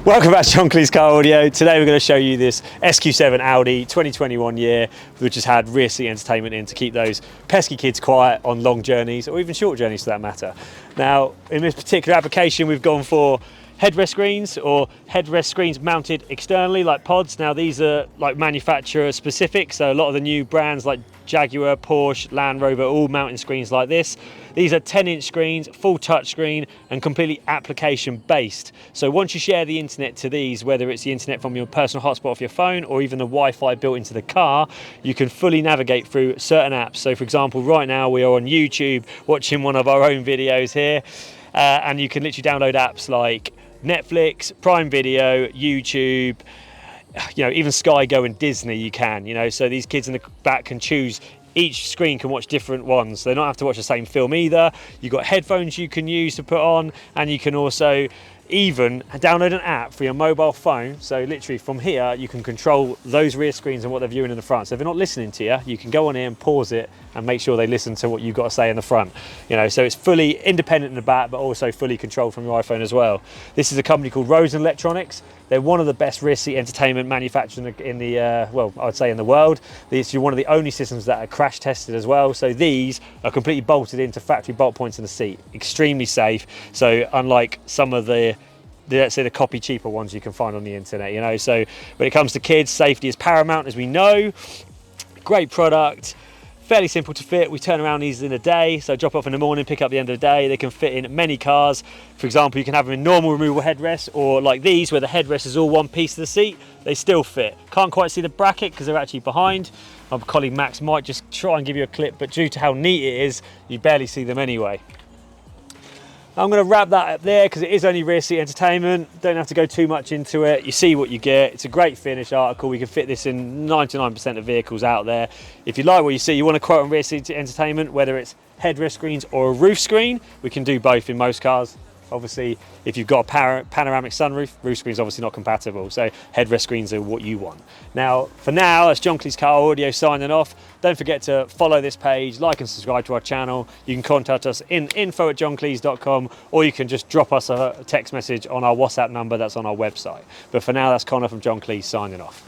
Welcome back to John Cleese Car Audio. Today we're going to show you this SQ7 Audi 2021 year, which has had rear seat entertainment in to keep those pesky kids quiet on long journeys or even short journeys for that matter. Now, in this particular application, we've gone for headrest screens or headrest screens mounted externally like pods. Now these are like manufacturer specific, so a lot of the new brands like Jaguar, Porsche, Land Rover all mounting screens like this. These are 10-inch screens, full touch screen and completely application based. So once you share the internet to these, whether it's the internet from your personal hotspot off your phone or even the Wi-Fi built into the car, you can fully navigate through certain apps. So for example, right now we are on YouTube watching one of our own videos here, and you can literally download apps like Netflix, Prime Video, YouTube, even Sky Go and Disney you can, so these kids in the back can choose. Each screen can watch different ones. They don't have to watch the same film either. You've got headphones you can use to put on, and you can also even download an app for your mobile phone. So literally from here, you can control those rear screens and what they're viewing in the front. So if they're not listening to you, you can go on here and pause it and make sure they listen to what you've got to say in the front. So it's fully independent in the back, but also fully controlled from your iPhone as well. This is a company called Rosen Electronics. They're one of the best rear seat entertainment manufacturers in the, I would say in the world. These are one of the only systems that are crash tested as well. So these are completely bolted into factory bolt points in the seat, extremely safe. So unlike some of the let's say the copy cheaper ones you can find on the internet, So when it comes to kids, safety is paramount, as we know. Great product. Fairly simple to fit. We turn around these in a day, so drop off in the morning, pick up the end of the day. They can fit in many cars. For example, you can have them in normal removable headrests, or like these where the headrest is all one piece of the seat. They still fit. Can't quite see the bracket because they're actually behind. My colleague Max might just try and give you a clip, but due to how neat it is, you barely see them anyway. I'm going to wrap that up there because it is only rear seat entertainment. Don't have to go too much into it. You see what you get. It's a great finish article. We can fit this in 99% of vehicles out there. If you like what you see, you want to quote on rear seat entertainment, whether it's headrest screens or a roof screen, we can do both in most cars. Obviously, if you've got a panoramic sunroof, roof screen is obviously not compatible, so headrest screens are what you want. Now, for now, that's John Cleese Car Audio signing off. Don't forget to follow this page, like and subscribe to our channel. You can contact us in info@johncleese.com, or you can just drop us a text message on our WhatsApp number that's on our website. But for now, that's Connor from John Cleese signing off.